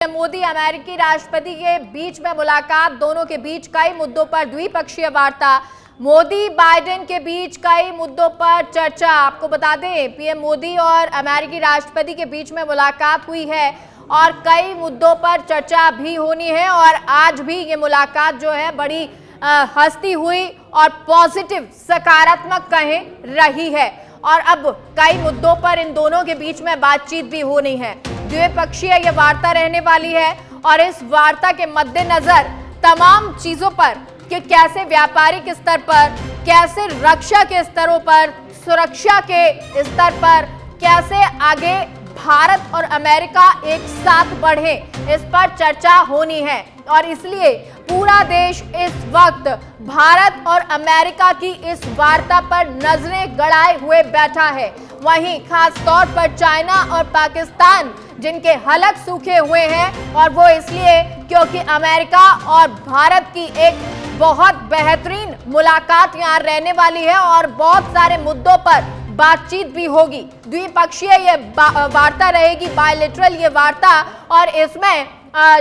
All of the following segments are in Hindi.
मोदी अमेरिकी राष्ट्रपति के बीच में मुलाकात, दोनों के बीच कई मुद्दों पर द्विपक्षीय वार्ता। मोदी बाइडेन के बीच कई मुद्दों पर चर्चा। आपको बता दें, पीएम मोदी और अमेरिकी राष्ट्रपति के बीच में मुलाकात हुई है और कई मुद्दों पर चर्चा भी होनी है। और आज भी ये मुलाकात जो है बड़ी हंसती हुई और पॉजिटिव, सकारात्मक कहें, रही है। और अब कई मुद्दों पर इन दोनों के बीच में बातचीत भी होनी है। द्विपक्षीय ये वार्ता रहने वाली है और इस वार्ता के मद्देनजर तमाम चीजों पर कि कैसे व्यापारिक स्तर पर, कैसे रक्षा के स्तरों पर, सुरक्षा के स्तर पर कैसे आगे भारत और अमेरिका एक साथ बढ़े, इस पर चर्चा होनी है। और इसलिए पूरा देश इस वक्त भारत और अमेरिका की इस वार्ता पर नजरें गड़ाए हुए बैठा है। वहीं खास तौर पर चाइना और पाकिस्तान, जिनके हलक सूखे हुए हैं, और वो इसलिए क्योंकि अमेरिका और भारत की एक बहुत बेहतरीन मुलाकात यहाँ रहने वाली है और बहुत सारे मुद्दों पर बातचीत भी होगी। द्विपक्षीय ये वार्ता रहेगी, बायलैटरल ये वार्ता। और इसमें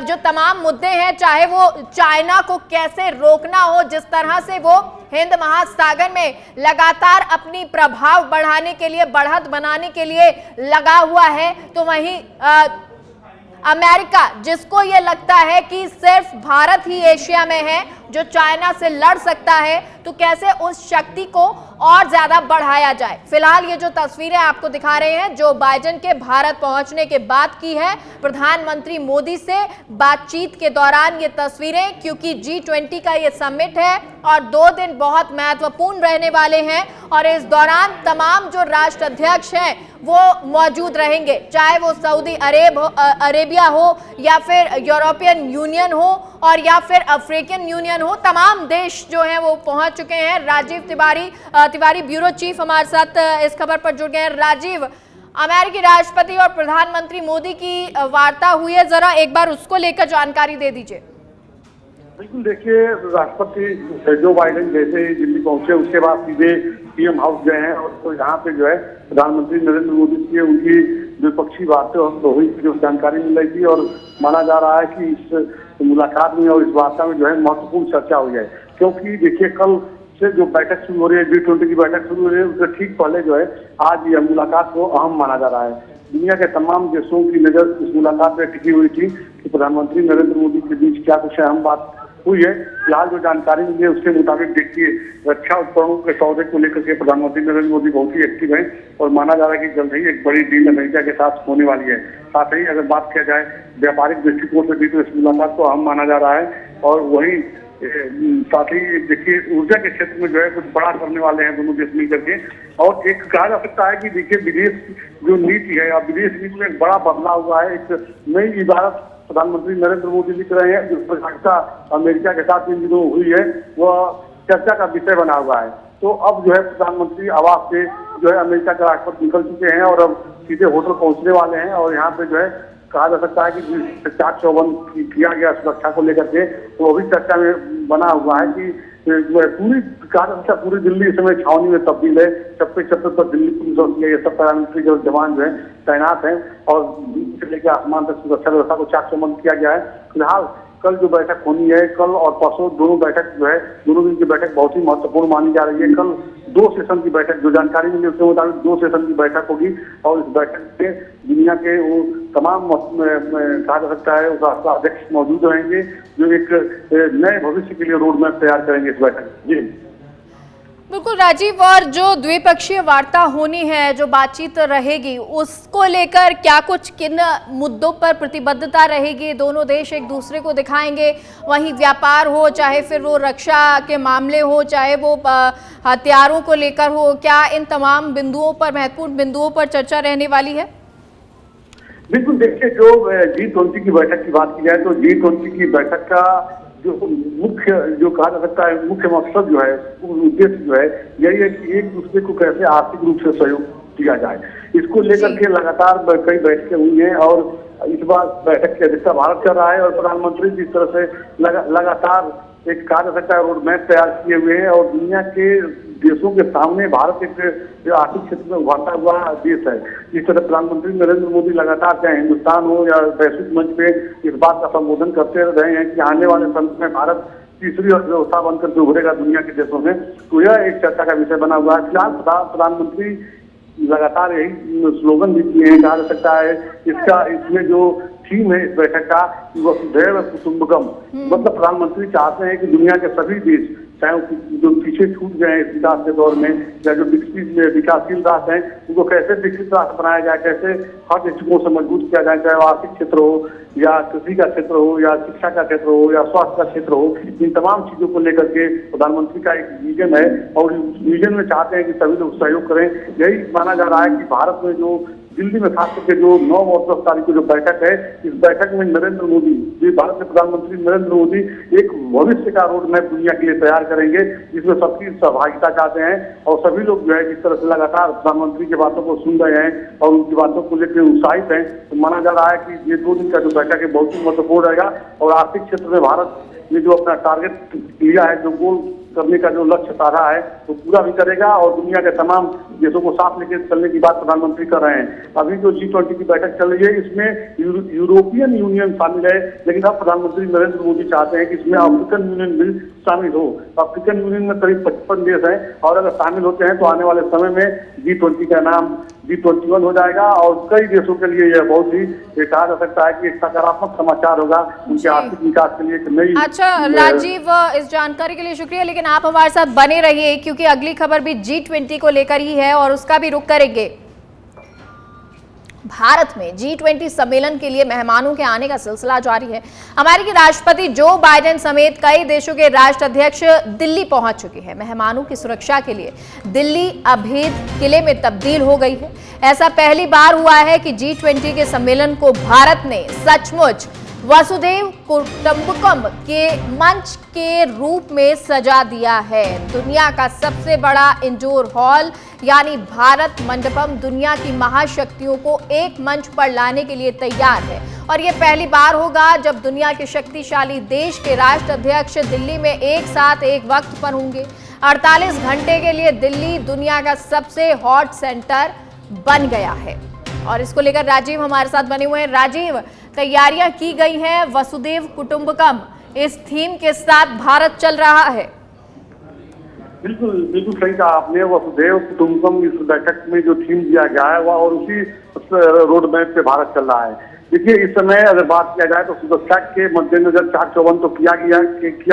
जो तमाम मुद्दे हैं, चाहे वो चाइना को कैसे रोकना हो, जिस तरह से वो हिंद महासागर में लगातार अपनी प्रभाव बढ़ाने के लिए, बढ़त बनाने के लिए लगा हुआ है, तो वहीं अमेरिका, जिसको ये लगता है कि सिर्फ भारत ही एशिया में है जो चाइना से लड़ सकता है, तो कैसे उस शक्ति को और ज्यादा बढ़ाया जाए। फिलहाल ये जो तस्वीरें आपको दिखा रहे हैं, जो बाइडेन के भारत पहुंचने के बाद की है, प्रधानमंत्री मोदी से बातचीत के दौरान ये तस्वीरें, क्योंकि G20 का ये समिट है और 2 दिन बहुत महत्वपूर्ण रहने वाले हैं। और इस दौरान तमाम जो राष्ट्राध्यक्ष हैं वो मौजूद रहेंगे, चाहे वो सऊदी अरेबिया हो या फिर यूरोपियन यूनियन हो और या फिर अफ्रीकन यूनियन हो। तमाम देश जो हैं वो पहुंच चुके हैं। राजीव तिवारी ब्यूरो चीफ हमारे साथ इस खबर पर जुड़ गए हैं। राजीव, अमेरिकी राष्ट्रपति और प्रधानमंत्री मोदी की वार्ता हुई है, जरा एक बार उसको लेकर जानकारी दे दीजिए। बिल्कुल, देखिए, राष्ट्रपति जो बाइडेन जैसे ही दिल्ली पहुंचे, उसके बाद सीधे पीएम हाउस गए हैं और तो यहाँ पे जो है प्रधानमंत्री नरेंद्र मोदी की उनकी द्विपक्षीय वार्ता हुई, जो जानकारी मिल रही थी। और माना जा रहा है कि इस मुलाकात में और इस वार्ता में जो है महत्वपूर्ण चर्चा हुई है, क्योंकि देखिए कल से जो बैठक शुरू हो रही है, G20 की बैठक शुरू हो रही है, उससे ठीक पहले जो है आज यह मुलाकात को अहम माना जा रहा है। दुनिया के तमाम देशों की नजर इस मुलाकात में टिकी हुई थी कि प्रधानमंत्री नरेंद्र मोदी के बीच क्या कुछ अहम बात हुई है। फिलहाल जो जानकारी मिली है उसके मुताबिक देखिए, रक्षा उपकरणों के सौदे को लेकर के प्रधानमंत्री नरेंद्र मोदी बहुत ही एक्टिव हैं और माना जा रहा है कि जल्द ही एक बड़ी डील अमेरिका के साथ होने वाली है। साथ ही अगर बात किया जाए व्यापारिक दृष्टिकोण से भी, तो इस मुलाकात को अहम माना जा रहा है। और वहीं साथ ही देखिए ऊर्जा के क्षेत्र में जो है कुछ बड़ा करने वाले हैं दोनों देश मिलकर के। और एक कहा जा सकता है कि देखिए विदेश जो नीति है, अब विदेश नीति में एक बड़ा बदलाव हुआ है। एक नई इबारत प्रधानमंत्री नरेंद्र मोदी लिख रहे हैं, जो चर्चा अमेरिका के साथ इन दिनों हुई है, वह चर्चा का विषय बना हुआ है। तो अब जो है प्रधानमंत्री आवास से जो है अमेरिका के राष्ट्रपति निकल चुके हैं और अब सीधे होटल पहुंचने वाले हैं। और यहाँ पे जो है कहा जा सकता है कि चाक चौबंद किया गया सुरक्षा को लेकर के, तो वो भी चर्चा में बना हुआ है कि पूरी दिल्ली इस समय छावनी में तब्दील है। चप्पे चप्पे पर दिल्ली पुलिस और ये सब पैरामिलिट्री जो जवान जो है तैनात हैं और से लेकर आसमान तक सुरक्षा व्यवस्था को चाक चौबंद किया गया है। फिलहाल कल जो बैठक होनी है, कल और परसों दोनों बैठक जो है, दोनों दिन की बैठक बहुत ही महत्वपूर्ण मानी जा रही है। कल 2 सेशन की बैठक, जो जानकारी मिली उसके मुताबिक 2 सेशन की बैठक होगी और इस बैठक में दुनिया के वो तमाम कहा जा सकता है राष्ट्राध्यक्ष मौजूद रहेंगे, जो एक नए भविष्य के लिए रोड मैप तैयार करेंगे इस बैठक। जी बिल्कुल राजीव, और जो द्विपक्षीय वार्ता होनी है, जो बातचीत रहेगी, उसको लेकर क्या कुछ, किन मुद्दों पर प्रतिबद्धता रहेगी, दोनों देश एक दूसरे को दिखाएंगे? वहीं व्यापार हो, चाहे फिर वो रक्षा के मामले हो, चाहे वो हथियारों को लेकर हो, क्या इन तमाम बिंदुओं पर, महत्वपूर्ण बिंदुओं पर चर्चा रहने वाली है? बिल्कुल, देखिए, जो G20 की बैठक की बात की जाए तो G20 की बैठक का जो मुख्य, जो कहा जा सकता है मुख्य मकसद जो है, उद्देश्य जो है, यही है कि एक दूसरे को कैसे आर्थिक रूप से सहयोग किया जाए। इसको लेकर के लगातार कई बैठकें हुई हैं और इस बार बैठक की अध्यक्षता भारत कर रहा है और प्रधानमंत्री जिस तरह से लगातार एक कहा जा सकता है रोड मैप तैयार किए हुए हैं और दुनिया के देशों के सामने भारत एक आर्थिक क्षेत्र में उभरता हुआ देश है। जिस तरह प्रधानमंत्री नरेंद्र मोदी लगातार चाहे हिंदुस्तान हो या वैश्विक मंच पे इस बात का संबोधन करते रहे हैं कि आने वाले समय में भारत तीसरी अर्थव्यवस्था बनकर के उभरेगा दुनिया के देशों में, तो यह एक चर्चा का विषय बना हुआ है। फिलहाल प्रधानमंत्री लगातार यही स्लोगन भी किए हैं। कहा जा सकता है इसमें जो थीम है इस बैठक का वसुधैव कुटुंबकम, मतलब प्रधानमंत्री चाहते हैं कि दुनिया के सभी देश चाहे जो पीछे छूट गए हैं इस विकास के दौर में या जो विकासशील राष्ट्र हैं उनको कैसे विकसित राष्ट्र बनाया जाए, कैसे हर दृष्टिकोण से मजबूत किया जाए, चाहे वो आर्थिक क्षेत्र हो या कृषि का क्षेत्र हो या शिक्षा का क्षेत्र हो या स्वास्थ्य का क्षेत्र हो, इन तमाम चीजों को लेकर के प्रधानमंत्री का एक विजन है और उस विजन में चाहते हैं कि सभी लोग सहयोग करें। यही माना जा रहा है कि भारत में जो दिल्ली में खास करके जो 9 और 10 तारीख को जो बैठक है, इस बैठक में नरेंद्र मोदी, भारत के प्रधानमंत्री नरेंद्र मोदी एक भविष्य का रोड मैप दुनिया के लिए तैयार करेंगे जिसमें सबकी सहभागिता चाहते हैं और सभी लोग जो है जिस तरह से लगातार प्रधानमंत्री की बातों को सुन रहे हैं और उनकी बातों को लेकर उत्साहित हैं, तो माना जा रहा है कि ये 2 दिन का जो बैठक है बहुत ही महत्वपूर्ण रहेगा और आर्थिक क्षेत्र में भारत ने जो अपना टारगेट लिया है, जो गोल करने का जो लक्ष्य साधा है वो पूरा भी करेगा और दुनिया के तमाम देशों को साथ लेकर चलने की बात प्रधानमंत्री कर रहे हैं। अभी जो G20 की बैठक चल रही है इसमें यूरोपियन यूनियन शामिल है, लेकिन अब प्रधानमंत्री नरेंद्र मोदी चाहते हैं कि इसमें अफ्रीकन यूनियन भी शामिल हो। अफ्रीकन यूनियन में करीब 55 देश हैं और अगर शामिल होते हैं तो आने वाले समय में G20 का नाम G21 हो जाएगा और कई देशों के लिए यह बहुत ही कहा जा सकता है कि एक सकारात्मक समाचार होगा उनके आर्थिक विकास के लिए एक नई। अच्छा राजीव, इस जानकारी के लिए शुक्रिया, लेकिन आप हमारे साथ बने रहिए क्योंकि अगली खबर भी G20 को लेकर ही है और उसका भी रुख करेंगे। भारत में G20 सम्मेलन के लिए मेहमानों के आने का सिलसिला जारी है। अमेरिकी राष्ट्रपति जो बाइडेन समेत कई देशों के राष्ट्राध्यक्ष दिल्ली पहुंच चुके हैं। मेहमानों की सुरक्षा के लिए दिल्ली अभेद किले में तब्दील हो गई है। ऐसा पहली बार हुआ है कि G20 के सम्मेलन को भारत ने सचमुच वसुधैव कुटुंबकम के मंच के रूप में सजा दिया है। दुनिया का सबसे बड़ा इंडोर हॉल यानी भारत मंडपम दुनिया की महाशक्तियों को एक मंच पर लाने के लिए तैयार है और ये पहली बार होगा जब दुनिया के शक्तिशाली देश के राष्ट्राध्यक्ष दिल्ली में एक साथ एक वक्त पर होंगे। 48 घंटे के लिए दिल्ली दुनिया का सबसे हॉट सेंटर बन गया है और इसको लेकर राजीव हमारे साथ बने हुए हैं। राजीव, तैयारियां की गई हैं, वसुधैव कुटुंबकम इस थीम के साथ भारत चल रहा है। बिल्कुल सही कहा आपने। वसुधैव कुटुंबकम इस बैठक में जो थीम दिया गया है वह और उसी रोड मैप पे भारत चल रहा है। देखिए इस समय अगर बात किया जाए तो सुरक्षा के मद्देनजर चाक चौबंद तो किया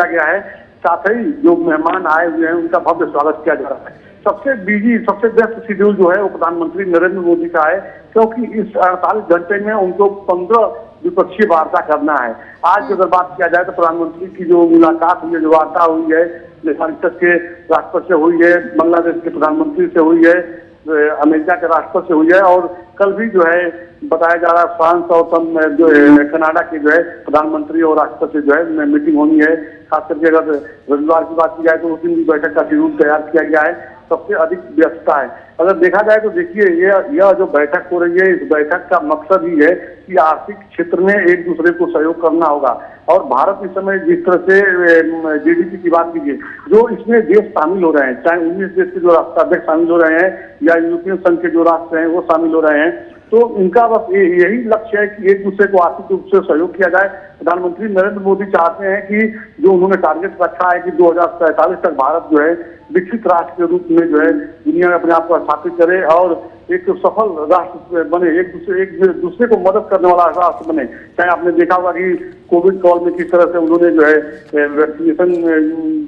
गया है, साथ ही जो मेहमान आए हुए हैं उनका भव्य स्वागत किया जा रहा है। सबसे व्यस्त शेड्यूल जो है वो प्रधानमंत्री नरेंद्र मोदी का है क्योंकि इस 48 घंटे में उनको 15 द्विपक्षीय वार्ता करना है। आज अगर बात किया जाए तो प्रधानमंत्री की जो मुलाकात हुई है, जो वार्ता हुई है, मॉरिशस के राष्ट्रपति से हुई है, बांग्लादेश के प्रधानमंत्री से हुई है, अमेरिका के राष्ट्रपति से हुई है और कल भी जो है बताया जा रहा है फ्रांस और जो है कनाडा के जो है प्रधानमंत्री और राष्ट्रपति जो है मीटिंग होनी है। खास करके अगर रविवार की बात की जाए तो उस दिन भी बैठक का शेड्यूल तैयार किया गया है। सबसे अधिक व्यस्तता है। अगर देखा जाए तो देखिए यह जो बैठक हो रही है इस बैठक का मकसद ही है कि आर्थिक क्षेत्र में एक दूसरे को सहयोग करना होगा और भारत इस समय जिस तरह से GDP की बात कीजिए, जो इसमें देश शामिल हो रहे हैं, चाहे 19 देश के जो राष्ट्राध्यक्ष शामिल हो रहे हैं या यूरोपियन संघ के जो राष्ट्र हैं वो शामिल हो रहे हैं, तो इनका बस यही लक्ष्य है कि एक दूसरे को आर्थिक रूप से सहयोग किया जाए। प्रधानमंत्री नरेंद्र मोदी चाहते हैं कि जो उन्होंने टारगेट रखा है कि 2047 तक भारत जो है विकसित राष्ट्र के रूप में जो है दुनिया में अपने आप को स्थापित करे और एक सफल राष्ट्र बने, एक दूसरे को मदद करने वाला राष्ट्र बने। चाहे आपने देखा होगा कि कोविड काल में किस तरह से उन्होंने जो है वैक्सीनेशन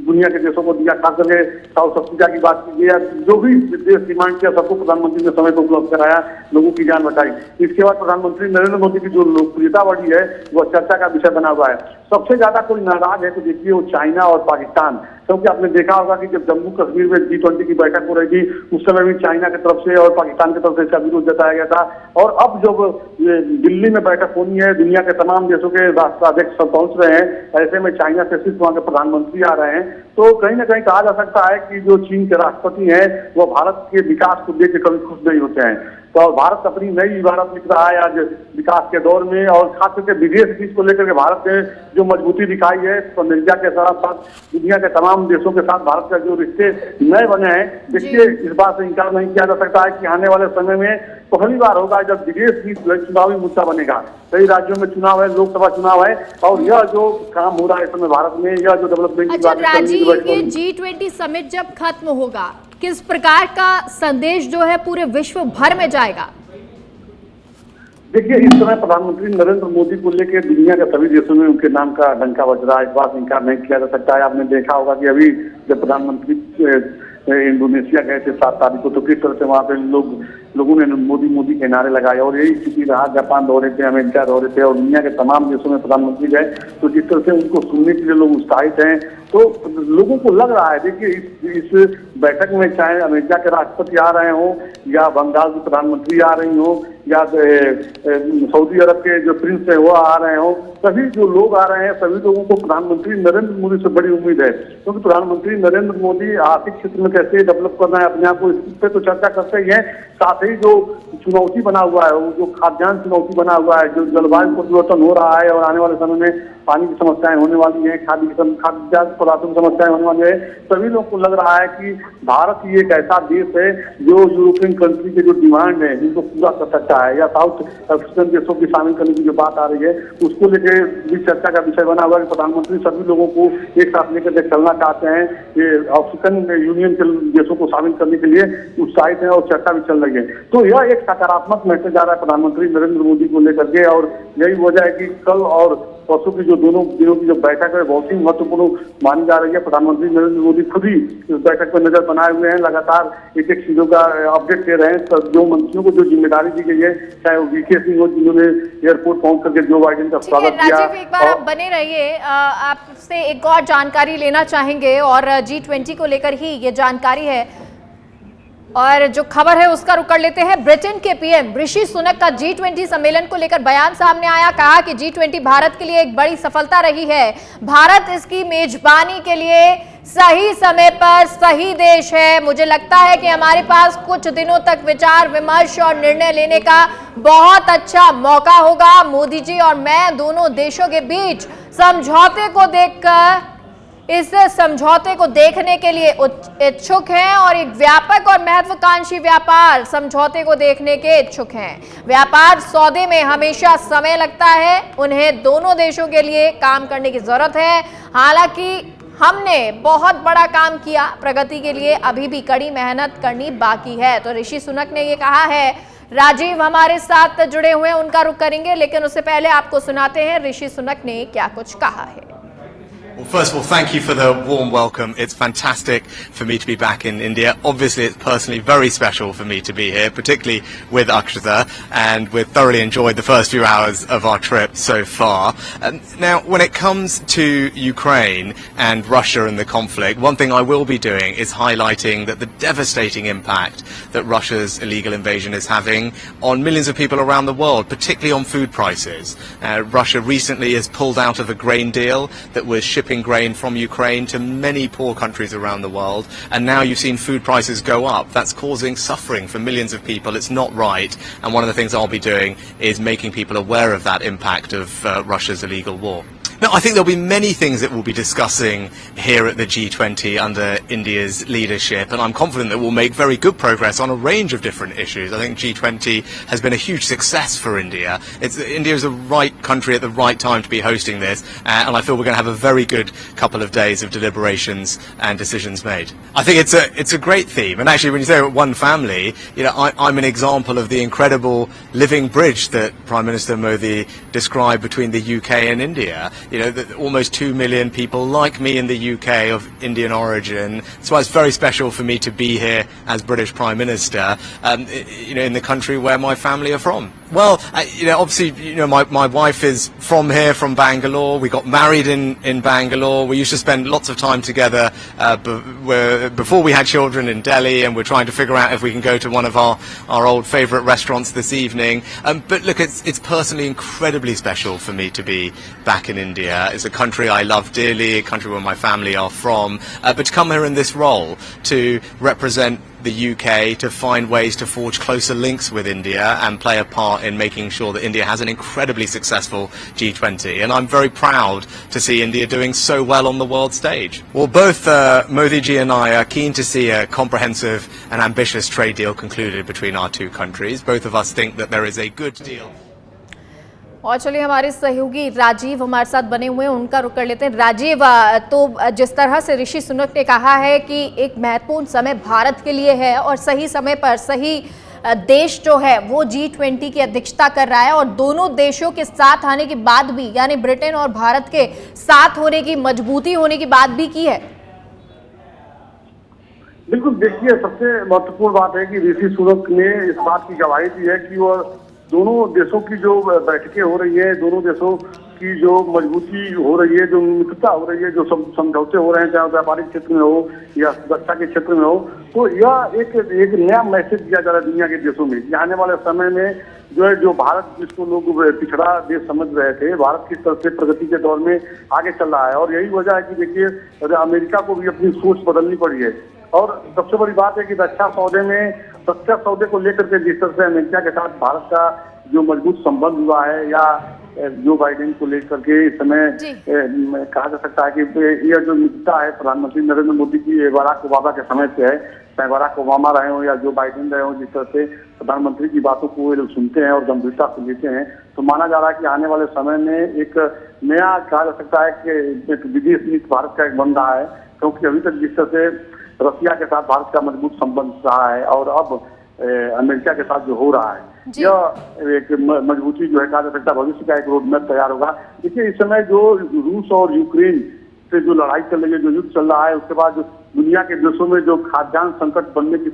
दुनिया के देशों को दिया, खास करके साउथ अफ्रीका की बात कीजिए या जो भी देश डिमांड किया सबको प्रधानमंत्री ने समय को उपलब्ध कराया, लोगों की जान बचाई। इसके बाद प्रधानमंत्री नरेंद्र मोदी की जो लोकप्रियता बढ़ी है वह चर्चा का विषय बना हुआ है। सबसे ज्यादा कोई नाराज है तो देखिए वो चाइना और पाकिस्तान, क्योंकि आपने देखा होगा कि जब जम्मू कश्मीर में G20 की बैठक हो रही थी उस समय भी चाइना की तरफ से और पाकिस्तान की तरफ से इसका विरोध जताया गया था और अब जब दिल्ली में बैठक होनी है, दुनिया के तमाम देशों के राष्ट्राध्यक्ष सब पहुंच रहे हैं, ऐसे में चाइना से सिर्फ वहां के प्रधानमंत्री आ रहे हैं, तो कहीं ना कहीं कहा जा सकता है कि जो चीन के राष्ट्रपति हैं वो भारत के विकास को देख के कभी खुश नहीं होते हैं। तो भारत अपनी नई इबारत लिख रहा है आज विकास के दौर में, और खास करके विदेश नीति को लेकर के भारत ने जो मजबूती दिखाई है, तो अमेरिका के साथ साथ दुनिया के तमाम देशों के साथ भारत का जो रिश्ते नए बने हैं, देखिए इस बात से इंकार नहीं किया जा सकता है कि आने वाले समय में पहली बार होगा जब विदेश नीति चुनावी मुद्दा बनेगा। कई राज्यों में चुनाव है, लोकसभा चुनाव है, और यह जो काम हो रहा है इस समय भारत में, यह जो डेवलपमेंट की बात राजीव, ये G20 समिट जब खत्म होगा, किस प्रकार का संदेश जो है पूरे विश्व भर में जाएगा? देखिए, इस समय प्रधानमंत्री नरेंद्र मोदी को लेकर दुनिया के सभी देशों में उनके नाम का डंका बज रहा है, इस बात इनकार नहीं किया जा सकता है। आपने देखा होगा कि अभी जब प्रधानमंत्री इंडोनेशिया गए थे 7 तारीख को, तो किस तरह से वहाँ पे लोगों ने मोदी मोदी के नारे लगाए, और यही स्थिति रहा जापान दौरे थे, अमेरिका दौरे थे, और दुनिया के तमाम देशों में प्रधानमंत्री गए, तो जिस तरह से उनको सुनने के लिए लोग उत्साहित हैं, तो लोगों को लग रहा है, देखिए इस बैठक में चाहे अमेरिका के राष्ट्रपति आ रहे हों, या बंगाल की प्रधानमंत्री आ रही हो, या सऊदी अरब के जो प्रिंस है वो आ रहे हो, सभी जो लोग आ रहे हैं, सभी लोगों को प्रधानमंत्री नरेंद्र मोदी से बड़ी उम्मीद है, क्योंकि प्रधानमंत्री नरेंद्र मोदी आर्थिक क्षेत्र में कैसे डेवलप करना है अपने आप को, इस पर तो चर्चा करते ही हैं। साथ ही जो चुनौती बना हुआ है, वो जो खाद्यान्न चुनौती बना हुआ है, जो जलवायु परिवर्तन हो रहा है, और आने वाले समय में पानी की समस्याएं होने वाली हैं, खाद्य पदार्थों की समस्याएं होने वाली है, सभी लोगों को लग रहा है कि भारत ही एक ऐसा देश है जो यूरोपियन कंट्री के जो डिमांड है जिनको पूरा कर सकता है, या साउथ अफ्रीकन देशों की शामिल करने की जो बात आ रही है, उसको लेकर भी चर्चा का विषय बना हुआ है कि प्रधानमंत्री सभी लोगों को एक साथ लेकर चलना चाहते हैं, ये अफ्रीकन यूनियन के देशों को शामिल करने के लिए उत्साहित है, और चर्चा भी चल रही है। तो यह एक सकारात्मक मैसेज आ रहा है प्रधानमंत्री नरेंद्र मोदी को लेकर के, और यही वजह है कि कल और परसों की जो दोनों दिनों की जो बैठक है बहुत ही महत्वपूर्ण मानी जा रही है। प्रधानमंत्री नरेंद्र मोदी खुद ही इस बैठक पर नजर बनाए हुए हैं, लगातार एक चीजों का अपडेट दे रहे हैं। तो जो मंत्रियों को जो जिम्मेदारी दी गई है, चाहे वो वीके सिंह हो जिन्होंने एयरपोर्ट पहुंच करके जो बाइडेन का स्वागत किया। राजीव, एक बार आप बने रहिए, आपसे एक और जानकारी लेना चाहेंगे, और G20 को लेकर ही ये जानकारी है, और जो खबर है उसका रुख कर लेते हैं। ब्रिटेन के पीएम ऋषि सुनक का G20 सम्मेलन को लेकर बयान सामने आया, कहा कि G20 भारत के लिए एक बड़ी सफलता रही है, भारत इसकी मेजबानी के लिए सही समय पर सही देश है, मुझे लगता है कि हमारे पास कुछ दिनों तक विचार विमर्श और निर्णय लेने का बहुत अच्छा मौका होगा। मोदी जी और मैं दोनों देशों के बीच समझौते को देखकर इस समझौते को देखने के लिए इच्छुक हैं, और एक व्यापक और महत्वाकांक्षी व्यापार समझौते को देखने के इच्छुक हैं। व्यापार सौदे में हमेशा समय लगता है, उन्हें दोनों देशों के लिए काम करने की जरूरत है। हालांकि हमने बहुत बड़ा काम किया, प्रगति के लिए अभी भी कड़ी मेहनत करनी बाकी है। तो ऋषि सुनक ने ये कहा है। राजीव हमारे साथ जुड़े हुए हैं, उनका रुख करेंगे, लेकिन उससे पहले आपको सुनाते हैं ऋषि सुनक ने क्या कुछ कहा है। Well, first of all, thank you for the warm welcome. It's fantastic for me to be back in India. Obviously, it's personally very special for me to be here, particularly with Akshata, and we've thoroughly enjoyed the first few hours of our trip so far. Now, when it comes to Ukraine and Russia and the conflict, one thing I will be doing is highlighting that the devastating impact that Russia's illegal invasion is having on millions of people around the world, particularly on food prices. Russia recently has pulled out of a grain deal that was shipping grain from Ukraine to many poor countries around the world, and now you've seen food prices go up. That's causing suffering for millions of people. It's not right, and one of the things I'll be doing is making people aware of that impact of Russia's illegal war. Now, I think there'll be many things that we'll be discussing here at the G20 under India's leadership, and I'm confident that we'll make very good progress on a range of different issues. I think G20 has been a huge success for India. India is the right country at the right time to be hosting this, and I feel we're going to have a very good couple of days of deliberations and decisions made. I think it's a great theme, and actually when you say one family, you know, I'm an example of the incredible living bridge that Prime Minister Modi described between the UK and India. You know, almost 2 million people like me in the UK of Indian origin. That's why it's very special for me to be here as British Prime Minister, you know, in the country where my family are from. Well, you know, obviously, you know, my wife is from here, from Bangalore. We got married in Bangalore. We used to spend lots of time together before we had children in Delhi, and we're trying to figure out if we can go to one of our old favourite restaurants this evening. But look, it's personally incredibly special for me to be back in India. India. It's a country I love dearly, a country where my family are from, but to come here in this role to represent the UK, to find ways to forge closer links with India and play a part in making sure that India has an incredibly successful G20. And I'm very proud to see India doing so well on the world stage. Well, both Modi ji and I are keen to see a comprehensive and ambitious trade deal concluded between our two countries. Both of us think that there is a good deal. और चलिए हमारे सहयोगी राजीव हमारे साथ बने हुए हैं, उनका रुख कर लेते हैं। राजीव, तो जिस तरह से ऋषि सुनक ने कहा है कि एक महत्वपूर्ण समय भारत के लिए है और सही समय पर सही देश जो है वो G20 की अध्यक्षता कर रहा है, और दोनों देशों के साथ आने के बाद भी, यानी ब्रिटेन और भारत के साथ होने की, मजबूती होने की बात भी की है। बिल्कुल, देखिए, सबसे महत्वपूर्ण बात है कि ऋषि सुनक ने इस बात की गवाही दी है कि वो दोनों देशों की जो बैठकें हो रही है, दोनों देशों की जो मजबूती हो रही है, जो मित्रता हो रही है, जो समझौते हो रहे हैं, चाहे व्यापारिक क्षेत्र में हो या सुरक्षा के क्षेत्र में हो, तो यह एक नया मैसेज दिया जा रहा है दुनिया के देशों में कि आने वाले समय में जो भारत, जिसको लोग पिछड़ा देश समझ रहे थे, भारत किस तरह से प्रगति के दौर में आगे चल रहा है। और यही वजह है कि देखिए, अमेरिका को भी अपनी सोच बदलनी पड़ी है। और सबसे बड़ी बात है कि रक्षा सौदे को लेकर के जिस तरह से अमेरिका के साथ भारत का जो मजबूत संबंध हुआ है, या जो बाइडेन को लेकर के इस समय कहा जा सकता है कि यह जो मित्रता है प्रधानमंत्री नरेंद्र मोदी की बराक ओबामा के समय से है, चाहे बराक ओबामा रहे हो या जो बाइडेन रहे हो, जिस तरह से प्रधानमंत्री की बातों को लोग सुनते हैं और गंभीरता से लेते हैं, तो माना जा रहा है कि आने वाले समय में एक नया, कहा जा सकता है कि एक विदेश नीति भारत का एक बन रहा है। क्योंकि अभी तक जिस तरह से रसिया के साथ भारत का मजबूत संबंध रहा है, और अब अमेरिका के साथ जो हो रहा है, यह एक मजबूती जो है, कहा जा सकता है भविष्य का एक रोड मैप तैयार होगा। देखिए, इस समय जो रूस और यूक्रेन से जो लड़ाई चल रही है, जो युद्ध चल रहा है, उसके बाद दुनिया के देशों में जो खाद्यान्न संकट बनने की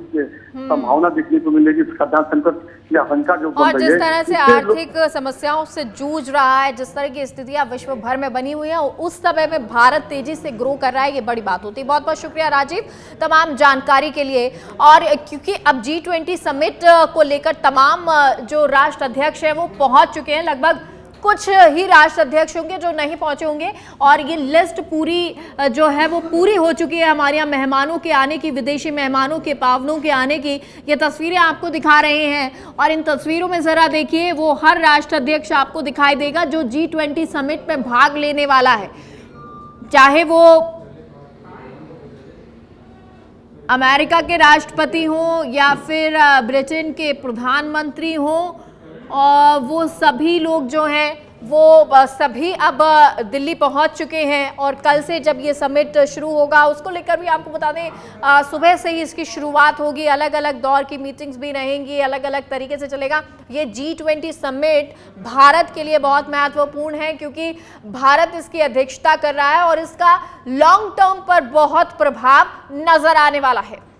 संभावना देखने को मिलेगी, खाद्यान्न संकट की आशंका जो बन रही है, और जिस तरह से आर्थिक समस्याओं से जूझ रहा है, जिस तरह की स्थितियां विश्व भर में बनी हुई हैं, उस समय में भारत तेजी से ग्रो कर रहा है, ये बड़ी बात होती है। बहुत बहुत शुक्रिया राजीव तमाम जानकारी के लिए। और क्योंकि अब G20 समिट को लेकर तमाम जो राष्ट्र अध्यक्ष है वो पहुंच चुके हैं, लगभग कुछ ही राष्ट्र अध्यक्ष होंगे जो नहीं पहुंचे होंगे, और ये लिस्ट पूरी जो है वो पूरी हो चुकी है हमारे यहाँ मेहमानों के आने की, विदेशी मेहमानों के, पावनों के आने की। ये तस्वीरें आपको दिखा रहे हैं, और इन तस्वीरों में जरा देखिए, वो हर राष्ट्र अध्यक्ष आपको दिखाई देगा जो G20 समिट में भाग लेने वाला है, चाहे वो अमेरिका के राष्ट्रपति हों या फिर ब्रिटेन के प्रधानमंत्री हों, और वो सभी लोग जो हैं वो सभी अब दिल्ली पहुंच चुके हैं। और कल से जब ये समिट शुरू होगा, उसको लेकर भी आपको बता दें, सुबह से ही इसकी शुरुआत होगी, अलग अलग दौर की मीटिंग्स भी रहेंगी, अलग अलग तरीके से चलेगा। ये G20 समिट भारत के लिए बहुत महत्वपूर्ण है, क्योंकि भारत इसकी अध्यक्षता कर रहा है और इसका लॉन्ग टर्म पर बहुत प्रभाव नजर आने वाला है।